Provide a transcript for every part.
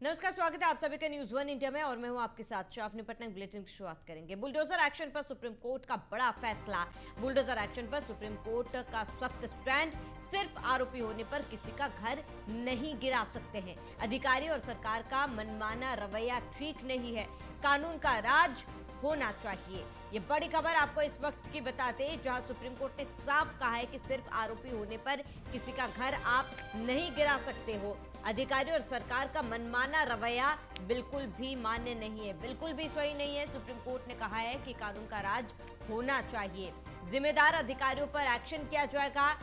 नमस्कार, स्वागत है आप सभी का न्यूज वन इंडिया में और मैं हूं आपके साथ शाफनी पटना। बुलेटिन की शुरुआत करेंगे। बुलडोजर एक्शन पर सुप्रीम कोर्ट का बड़ा फैसला। बुलडोजर एक्शन पर सुप्रीम कोर्ट का सख्त स्टैंड। सिर्फ आरोपी होने पर किसी का घर नहीं गिरा सकते हैं। अधिकारी और सरकार का मनमाना रवैया ठीक नहीं है। कानून का राज होना चाहिए। ये बड़ी खबर आपको इस वक्त की बताते जहां सुप्रीम कोर्ट ने साफ कहा है कि सिर्फ आरोपी होने पर किसी का घर आप नहीं गिरा सकते हो। अधिकारी और सरकार का मनमाना रवैया बिल्कुल भी मान्य नहीं है, बिल्कुल भी सही नहीं है। सुप्रीम कोर्ट ने कहा है कि कानून का राज होना चाहिए। जिम्मेदार अधिकारियों पर एक्शन किया जाएगा।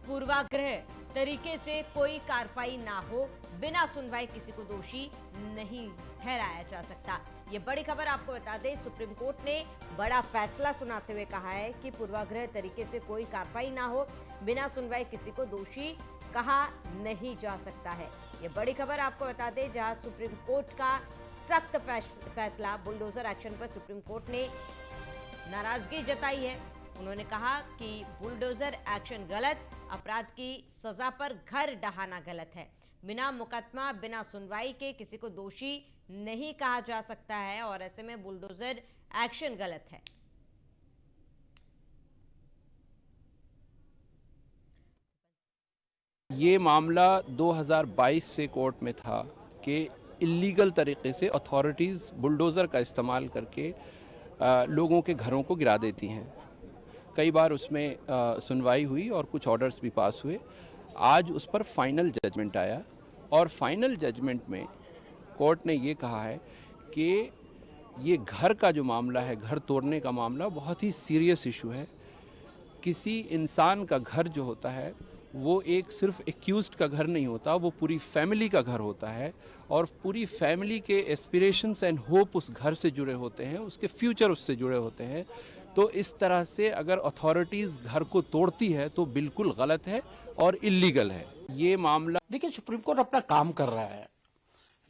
पूर्वाग्रह तरीके से कोई कार्रवाई ना हो, बिना सुनवाई किसी को दोषी नहीं ठहराया जा सकता। ये बड़ी खबर आपको बता दें, सुप्रीम कोर्ट ने बड़ा फैसला सुनाते हुए कहा है कि पूर्वाग्रह तरीके से कोई कार्रवाई ना हो, बिना सुनवाई किसी को दोषी कहा नहीं जा सकता है। ये बड़ी खबर आपको बता दें, जहां सुप्रीम कोर्ट का सख्त फैसला। बुलडोजर एक्शन पर सुप्रीम कोर्ट ने नाराजगी जताई है। उन्होंने कहा कि बुलडोजर एक्शन गलत, अपराध की सजा पर घर ढहाना गलत है। बिना मुकदमा, बिना सुनवाई के किसी को दोषी नहीं कहा जा सकता है और ऐसे में बुलडोजर एक्शन गलत है। ये मामला 2022 से कोर्ट में था कि इलीगल तरीके से अथॉरिटीज़ बुलडोज़र का इस्तेमाल करके लोगों के घरों को गिरा देती हैं। कई बार उसमें सुनवाई हुई और कुछ ऑर्डर्स भी पास हुए। आज उस पर फाइनल जजमेंट आया और फाइनल जजमेंट में कोर्ट ने ये कहा है कि ये घर का जो मामला है, घर तोड़ने का मामला बहुत ही सीरियस इशू है। किसी इंसान का घर जो होता है वो एक सिर्फ एक्यूज्ड का घर नहीं होता, वो पूरी फैमिली का घर होता है और पूरी फैमिली के एस्पिरेशंस एंड होप उस घर से जुड़े होते हैं, उसके फ्यूचर उससे जुड़े होते हैं। तो इस तरह से अगर अथॉरिटीज़ घर को तोड़ती है तो बिल्कुल गलत है और इलीगल है ये मामला। देखिए, सुप्रीम कोर्ट अपना काम कर रहा है,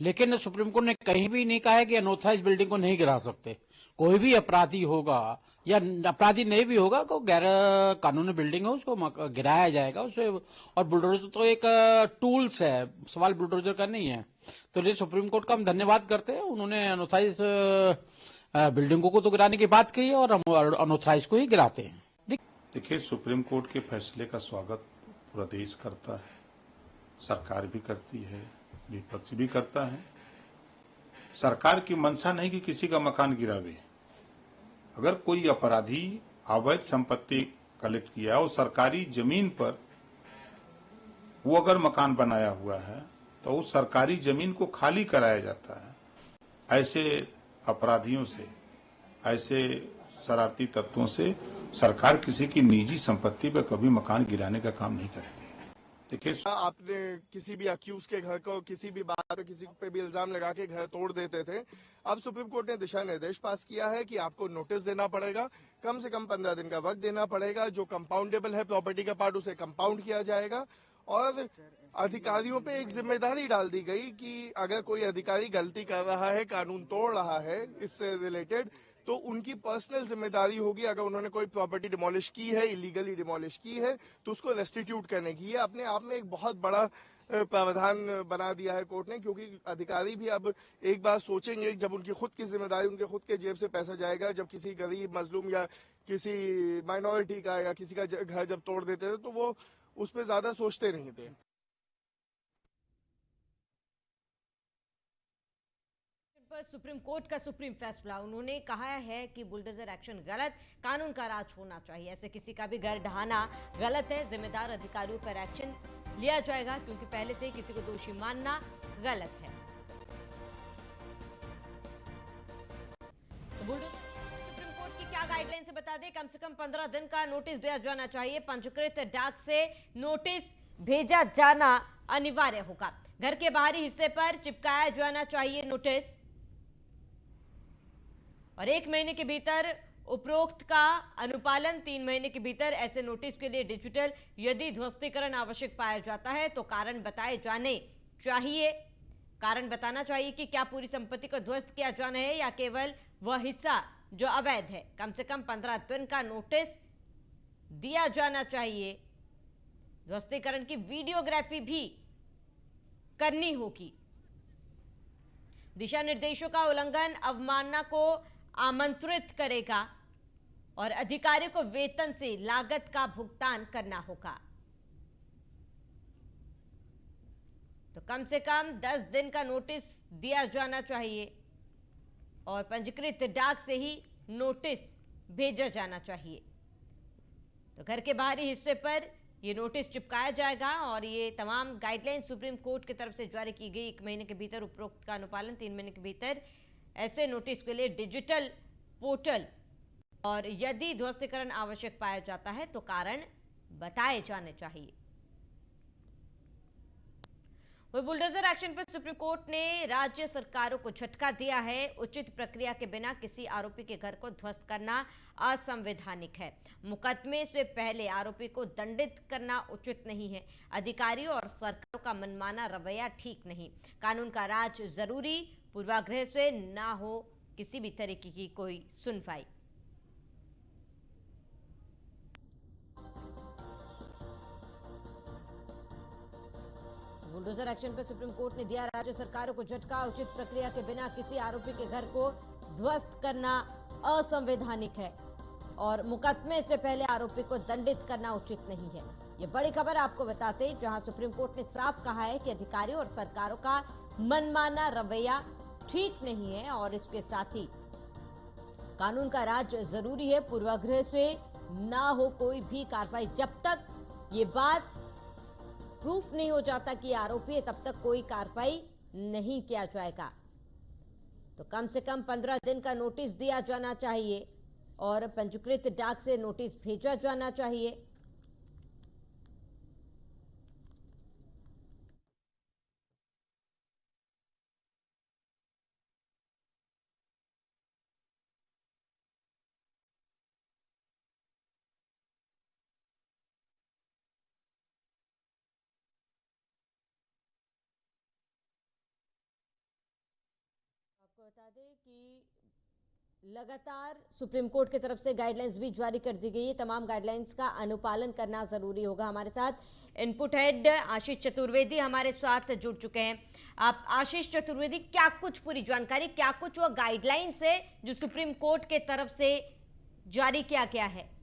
लेकिन सुप्रीम कोर्ट ने कहीं भी नहीं कहा है कि अनऑथराइज्ड बिल्डिंग को नहीं गिरा सकते। कोई भी अपराधी होगा या अपराधी नहीं भी होगा, को गैर कानूनी बिल्डिंग है उसको गिराया जाएगा उसे। और बुलडोजर तो एक टूल्स है, सवाल बुलडोजर का नहीं है। तो ये सुप्रीम कोर्ट का हम धन्यवाद करते हैं, उन्होंने अनऑथराइज बिल्डिंगों को तो गिराने की बात कही है और हम अनऑथराइज को ही गिराते हैं। देखिए, सुप्रीम कोर्ट के फैसले का स्वागत पूरा देश करता है, सरकार भी करती है, विपक्ष भी करता है। सरकार की मंशा नहीं कि किसी का मकान गिरावे। अगर कोई अपराधी अवैध संपत्ति कलेक्ट किया और सरकारी जमीन पर वो अगर मकान बनाया हुआ है तो उस सरकारी जमीन को खाली कराया जाता है। ऐसे अपराधियों से, ऐसे शरारती तत्वों से सरकार किसी की निजी संपत्ति पर कभी मकान गिराने का काम नहीं करती। देखिए, आपने किसी भी अक्यूज के घर को किसी भी बात पे किसी पे भी इल्जाम लगा के घर तोड़ देते थे। अब सुप्रीम कोर्ट ने दिशा निर्देश पास किया है कि आपको नोटिस देना पड़ेगा, कम से कम 15 दिन का वक्त देना पड़ेगा। जो कंपाउंडेबल है प्रॉपर्टी का पार्ट, उसे कंपाउंड किया जाएगा। और अधिकारियों पे एक जिम्मेदारी डाल दी गई कि अगर कोई अधिकारी गलती कर रहा है, कानून तोड़ रहा है इससे रिलेटेड, तो उनकी पर्सनल जिम्मेदारी होगी। अगर उन्होंने कोई प्रॉपर्टी डिमोलिश की है, इलीगली डिमोलिश की है, तो उसको रेस्टिट्यूट करने की। ये अपने आप में एक बहुत बड़ा प्रावधान बना दिया है कोर्ट ने, क्योंकि अधिकारी भी अब एक बार सोचेंगे, जब उनकी खुद की जिम्मेदारी, उनके खुद के जेब से पैसा जाएगा। जब किसी गरीब, मजलूम या किसी माइनॉरिटी का या किसी का घर जब तोड़ देते थे तो वो उस पर ज्यादा सोचते नहीं थे। सुप्रीम कोर्ट का सुप्रीम फैसला। उन्होंने कहा है कि बुलडोजर एक्शन गलत, कानून का राज होना चाहिए। ऐसे किसी का भी घर ढहाना गलत है। जिम्मेदार अधिकारियों पर एक्शन लिया जाएगा, क्योंकि पहले से ही किसी को दोषी मानना गलत है। तो सुप्रीम कोर्ट की क्या गाइडलाइन से बता दें, कम से कम 15 दिन का नोटिस दिया जाना चाहिए। पंजीकृत डाक से नोटिस भेजा जाना अनिवार्य होगा। घर के बाहरी हिस्से पर चिपकाया जाना चाहिए नोटिस और 1 महीने के भीतर उपरोक्त का अनुपालन। 3 महीने के भीतर ऐसे नोटिस के लिए डिजिटल यदि ध्वस्तीकरण आवश्यक पाया जाता है तो कारण बताए जाने चाहिए। कारण बताना चाहिए कि क्या पूरी संपत्ति को ध्वस्त किया जाना है या केवल वह हिस्सा जो अवैध है। कम से कम 15 दिन का नोटिस दिया जाना चाहिए। ध्वस्तीकरण की वीडियोग्राफी भी करनी होगी। दिशा निर्देशों का उल्लंघन अवमानना को आमंत्रित करेगा और अधिकारियों को वेतन से लागत का भुगतान करना होगा। तो कम से कम 10 दिन का नोटिस दिया जाना चाहिए और पंजीकृत डाक से ही नोटिस भेजा जाना चाहिए। तो घर के बाहरी हिस्से पर ये नोटिस चिपकाया जाएगा और ये तमाम गाइडलाइन सुप्रीम कोर्ट की तरफ से जारी की गई। 1 महीने के भीतर उपरोक्त का अनुपालन, 3 महीने के भीतर ऐसे नोटिस के लिए डिजिटल पोर्टल, और यदि ध्वस्तीकरण आवश्यक पाया जाता है तो कारण बताए जाने चाहिए। बुलडोजर एक्शन पर सुप्रीम कोर्ट ने राज्य सरकारों को झटका दिया है। उचित प्रक्रिया के बिना किसी आरोपी के घर को ध्वस्त करना असंवैधानिक है। मुकदमे से पहले आरोपी को दंडित करना उचित नहीं है। अधिकारियों और सरकारों का मनमाना रवैया ठीक नहीं। कानून का राज जरूरी, पूर्वाग्रह से ना हो किसी भी तरीके की कोई सुनवाई। बुलडोजर एक्शन पर सुप्रीम कोर्ट ने दिया राज्य सरकारों को झटका। उचित प्रक्रिया के बिना किसी आरोपी के घर को ध्वस्त करना असंवैधानिक है और मुकदमे से पहले आरोपी को दंडित करना उचित नहीं है। ये बड़ी खबर आपको बताते हैं, जहां सुप्रीम कोर्ट ने साफ कहा है कि अधिकारियों और सरकारों का मनमाना रवैया ठीक नहीं है और इसके साथ ही कानून का राज जरूरी है, पूर्वाग्रह से ना हो कोई भी कार्रवाई। जब तक ये बात प्रूफ नहीं हो जाता कि आरोपी है, तब तक कोई कार्रवाई नहीं किया जाएगा। तो कम से कम 15 दिन का नोटिस दिया जाना चाहिए और पंजीकृत डाक से नोटिस भेजा जाना चाहिए। आपको बता दें कि लगातार सुप्रीम कोर्ट की तरफ से गाइडलाइंस भी जारी कर दी गई है। तमाम गाइडलाइंस का अनुपालन करना जरूरी होगा। हमारे साथ इनपुट हेड आशीष चतुर्वेदी हमारे साथ जुड़ चुके हैं। आप आशीष चतुर्वेदी, क्या कुछ पूरी जानकारी, क्या कुछ वो गाइडलाइंस है जो सुप्रीम कोर्ट के तरफ से जारी किया गया है?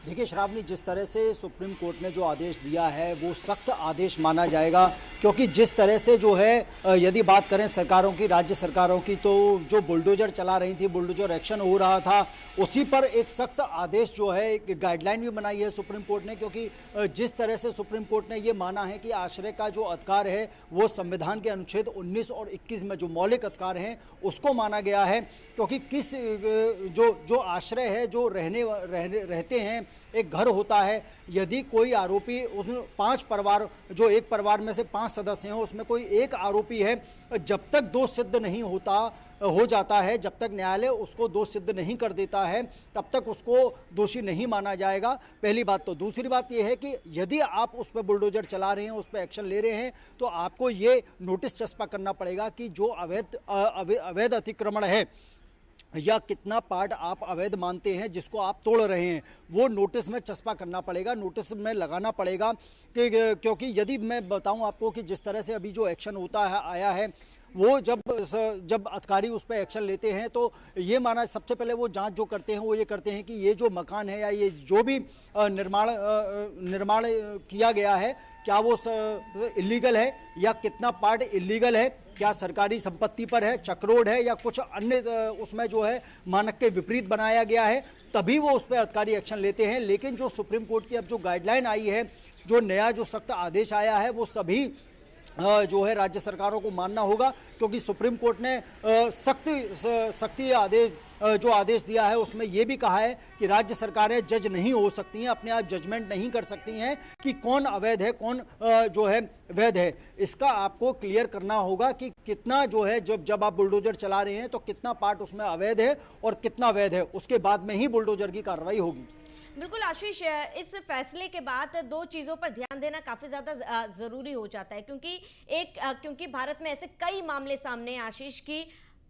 देखिए श्रावणी, जिस तरह से सुप्रीम कोर्ट ने जो आदेश दिया है वो सख्त आदेश माना जाएगा, क्योंकि जिस तरह से जो है यदि बात करें सरकारों की, राज्य सरकारों की, तो जो बुलडोजर चला रही थी, बुलडोजर एक्शन हो रहा था, उसी पर एक सख्त आदेश जो है, एक गाइडलाइन भी बनाई है सुप्रीम कोर्ट ने। क्योंकि जिस तरह से सुप्रीम कोर्ट ने ये माना है कि आश्रय का जो अधिकार है वो संविधान के अनुच्छेद 19 और 21 में जो मौलिक अधिकार हैं उसको माना गया है। क्योंकि किस जो आश्रय है, जो रहते हैं, एक घर होता है, यदि कोई आरोपी, उसमें 5 परिवार, जो एक परिवार में से 5 सदस्य हैं, उसमें कोई एक आरोपी है, जब तक दोष सिद्ध नहीं हो जाता है, जब तक न्यायालय उसको दोष सिद्ध नहीं कर देता है, तब तक उसको दोषी नहीं माना जाएगा। पहली बात तो। दूसरी बात यह है कि यदि आप उस पर बुलडोजर चला रहे हैं, उस पर एक्शन ले रहे हैं, तो आपको ये नोटिस चस्पा करना पड़ेगा कि जो अवैध अतिक्रमण है या कितना पार्ट आप अवैध मानते हैं जिसको आप तोड़ रहे हैं, वो नोटिस में चस्पा करना पड़ेगा, नोटिस में लगाना पड़ेगा। क्योंकि यदि मैं बताऊं आपको कि जिस तरह से अभी जो एक्शन होता है आया है, वो जब अधिकारी उस पर एक्शन लेते हैं तो ये माना, सबसे पहले वो जांच जो करते हैं वो ये करते हैं कि ये जो मकान है या ये जो भी निर्माण किया गया है, क्या वो इलीगल है या कितना पार्ट इलीगल है, क्या सरकारी संपत्ति पर है, चक्रोड है या कुछ अन्य उसमें जो है मानक के विपरीत बनाया गया है, तभी वो उस पर अधिकारी एक्शन लेते हैं। लेकिन जो सुप्रीम कोर्ट की अब जो गाइडलाइन आई है, जो नया जो सख्त आदेश आया है, वो सभी जो है राज्य सरकारों को मानना होगा। क्योंकि सुप्रीम कोर्ट ने सख्ती आदेश दिया है, उसमें यह भी कहा है कि राज्य सरकारें जज नहीं हो सकती हैं, अपने आप जजमेंट नहीं कर सकती हैं कि कौन अवैध है, कौन जो है वैध है। इसका आपको क्लियर करना होगा कि कितना जो है, जब आप बुलडोजर चला रहे हैं तो कितना पार्ट उसमें अवैध है और कितना वैध है, उसके बाद में ही बुलडोजर की कार्रवाई होगी। बिल्कुल आशीष, इस फैसले के बाद 2 चीजों पर ध्यान देना काफी ज्यादा जरूरी हो जाता है, क्योंकि भारत में ऐसे कई मामले सामने आशीष की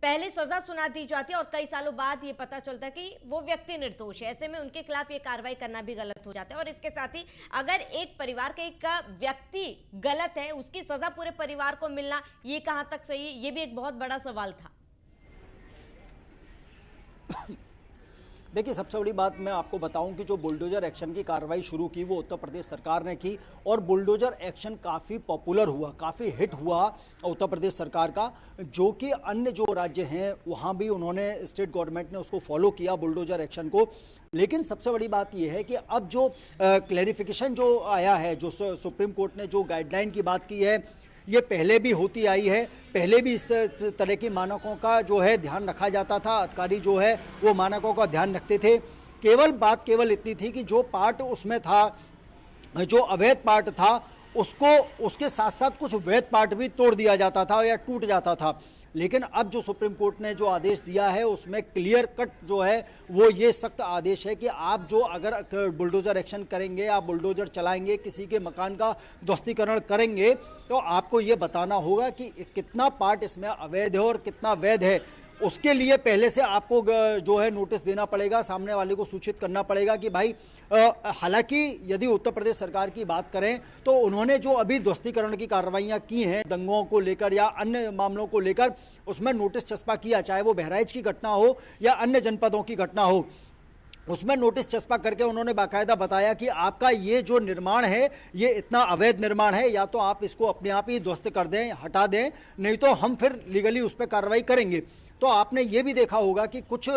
पहले सजा सुना दी जाती है और कई सालों बाद ये पता चलता है कि वो व्यक्ति निर्दोष है। ऐसे में उनके खिलाफ ये कार्रवाई करना भी गलत हो जाता है। और इसके साथ ही अगर एक परिवार का एक व्यक्ति गलत है, उसकी सजा पूरे परिवार को मिलना ये कहां तक सही है, ये भी एक बहुत बड़ा सवाल था। देखिए, सबसे बड़ी बात मैं आपको बताऊं कि जो बुलडोजर एक्शन की कार्रवाई शुरू की वो उत्तर प्रदेश सरकार ने की और बुलडोजर एक्शन काफ़ी पॉपुलर हुआ, काफ़ी हिट हुआ उत्तर प्रदेश सरकार का, जो कि अन्य जो राज्य हैं वहाँ भी उन्होंने, स्टेट गवर्नमेंट ने उसको फॉलो किया बुलडोजर एक्शन को। लेकिन सबसे बड़ी बात यह है कि अब जो क्लैरिफिकेशन जो आया है, जो सुप्रीम कोर्ट ने जो गाइडलाइन की बात की है, ये पहले भी होती आई है। पहले भी इस तरह की मानकों का जो है ध्यान रखा जाता था, अधिकारी जो है वो मानकों का ध्यान रखते थे। केवल इतनी थी कि जो पार्ट उसमें था, जो अवैध पार्ट था, उसको उसके साथ साथ कुछ वैध पार्ट भी तोड़ दिया जाता था या टूट जाता था। लेकिन अब जो सुप्रीम कोर्ट ने जो आदेश दिया है उसमें क्लियर कट जो है वो ये सख्त आदेश है कि आप जो अगर बुलडोजर एक्शन करेंगे, आप बुलडोजर चलाएंगे, किसी के मकान का ध्वस्तीकरण करेंगे, तो आपको ये बताना होगा कि कितना पार्ट इसमें अवैध है और कितना वैध है। उसके लिए पहले से आपको जो है नोटिस देना पड़ेगा, सामने वाले को सूचित करना पड़ेगा कि भाई, हालांकि यदि उत्तर प्रदेश सरकार की बात करें तो उन्होंने जो अभी ध्वस्तीकरण की कार्रवाइयां की हैं दंगों को लेकर या अन्य मामलों को लेकर, उसमें नोटिस चस्पा किया, चाहे वो बहराइच की घटना हो या अन्य जनपदों की घटना हो, उसमें नोटिस चस्पा करके उन्होंने बाकायदा बताया कि आपका ये जो निर्माण है ये इतना अवैध निर्माण है, या तो आप इसको अपने आप ही ध्वस्त कर दें, हटा दें, नहीं तो हम फिर लीगली उस पर कार्रवाई करेंगे। तो आपने ये भी देखा होगा कि कुछ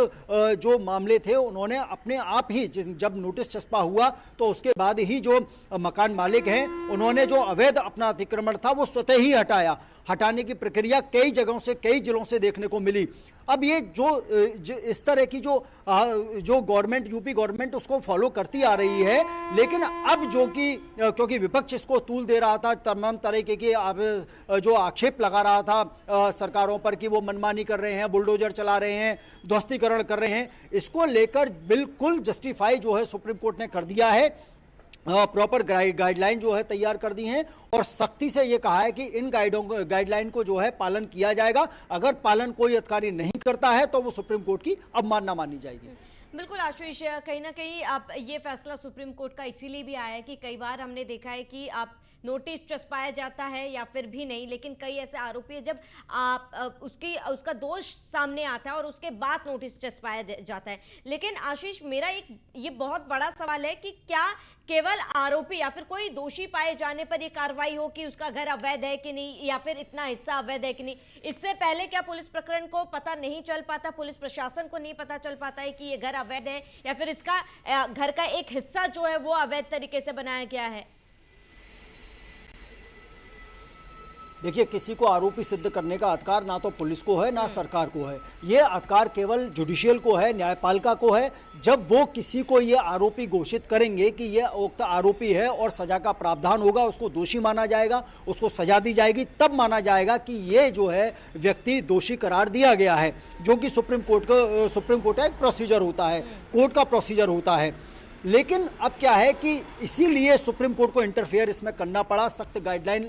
जो मामले थे उन्होंने अपने आप ही, जब नोटिस चस्पा हुआ तो उसके बाद ही जो मकान मालिक हैं उन्होंने जो अवैध अपना अतिक्रमण था वो स्वतः ही हटाया। हटाने की प्रक्रिया कई जगहों से, कई जिलों से देखने को मिली। अब ये जो इस तरह की जो गवर्नमेंट, यूपी गवर्नमेंट उसको फॉलो करती आ रही है, लेकिन अब जो कि क्योंकि विपक्ष इसको तूल दे रहा था, तमाम तरीके के जो आक्षेप लगा रहा था सरकारों पर कि वो मनमानी कर रहे हैं, बुलडोजर चला रहे हैं, ध्वस्तीकरण कर रहे हैं, इसको लेकर बिल्कुल जस्टिफाई जो है सुप्रीम कोर्ट ने कर दिया है। प्रॉपर गाइडलाइन जो है तैयार कर दी हैं और सख्ती से ये कहा है कि इन गाइडलाइन को जो है पालन किया जाएगा। अगर पालन कोई अधिकारी नहीं करता है तो वो सुप्रीम कोर्ट की अवमानना मानी जाएगी। बिल्कुल आशीष, कहीं ना कहीं आप ये फैसला सुप्रीम कोर्ट का इसीलिए भी आया है कि कई बार हमने देखा है कि आप नोटिस चस्पाया जाता है या फिर भी नहीं, लेकिन कई ऐसे आरोपी है जब आप उसका दोष सामने आता है और उसके बाद नोटिस चस्पाया जाता है। लेकिन आशीष, मेरा एक ये बहुत बड़ा सवाल है कि क्या केवल आरोपी या फिर कोई दोषी पाए जाने पर ये कार्रवाई हो कि उसका घर अवैध है कि नहीं या फिर इतना हिस्सा अवैध है कि नहीं, इससे पहले क्या पुलिस प्रकरण को पता नहीं चल पाता, पुलिस प्रशासन को नहीं पता चल पाता है कि ये घर अवैध है या फिर इसका घर का एक हिस्सा जो है वो अवैध तरीके से बनाया गया है? देखिए, किसी को आरोपी सिद्ध करने का अधिकार ना तो पुलिस को है ना सरकार को है। ये अधिकार केवल जुडिशियल को है, न्यायपालिका को है। जब वो किसी को ये आरोपी घोषित करेंगे कि ये उक्त आरोपी है और सजा का प्रावधान होगा, उसको दोषी माना जाएगा, उसको सजा दी जाएगी, तब माना जाएगा कि ये जो है व्यक्ति दोषी करार दिया गया है, जो कि सुप्रीम कोर्ट का एक प्रोसीजर होता है, कोर्ट का प्रोसीजर होता है। लेकिन अब क्या है कि इसीलिए सुप्रीम कोर्ट को इंटरफेयर इसमें करना पड़ा, सख्त गाइडलाइन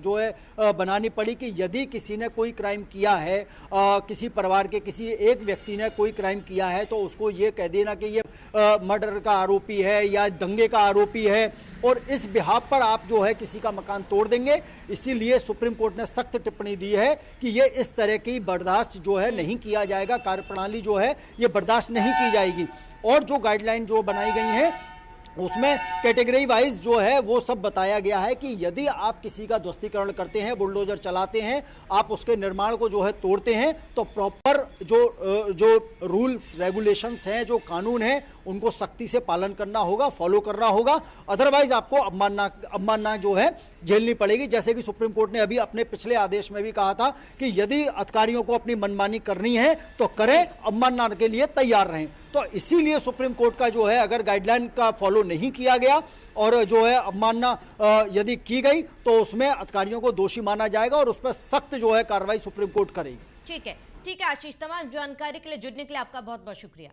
जो है बनानी पड़ी कि यदि किसी ने कोई क्राइम किया है, किसी परिवार के किसी एक व्यक्ति ने कोई क्राइम किया है, तो उसको ये कह देना कि ये मर्डर का आरोपी है या दंगे का आरोपी है और इस बिहाफ पर आप जो है किसी का मकान तोड़ देंगे। इसीलिए सुप्रीम कोर्ट ने सख्त टिप्पणी दी है कि ये इस तरह की बर्दाश्त जो है नहीं किया जाएगा, कार्यप्रणाली जो है ये बर्दाश्त नहीं की जाएगी। और जो गाइडलाइन जो बनाई गई है उसमें कैटेगरी वाइज जो है वो सब बताया गया है कि यदि आप किसी का ध्वस्तीकरण करते हैं, बुलडोजर चलाते हैं, आप उसके निर्माण को जो है तोड़ते हैं, तो प्रॉपर जो रूल्स रेगुलेशंस हैं, जो कानून हैं, उनको सख्ती से पालन करना होगा, फॉलो करना होगा। अदरवाइज आपको अवमानना जो है झेलनी पड़ेगी। जैसे कि सुप्रीम कोर्ट ने अभी अपने पिछले आदेश में भी कहा था कि यदि अधिकारियों को अपनी मनमानी करनी है तो करें, अवमानना के लिए तैयार रहें। तो इसीलिए सुप्रीम कोर्ट का जो है अगर गाइडलाइन का फॉलो नहीं किया गया और जो है अवमानना यदि की गई तो उसमें अधिकारियों को दोषी माना जाएगा और उस पर सख्त जो है कार्रवाई सुप्रीम कोर्ट करेगी। ठीक है आशीष, तमाम जानकारी के लिए जुड़ने के लिए आपका बहुत बहुत शुक्रिया।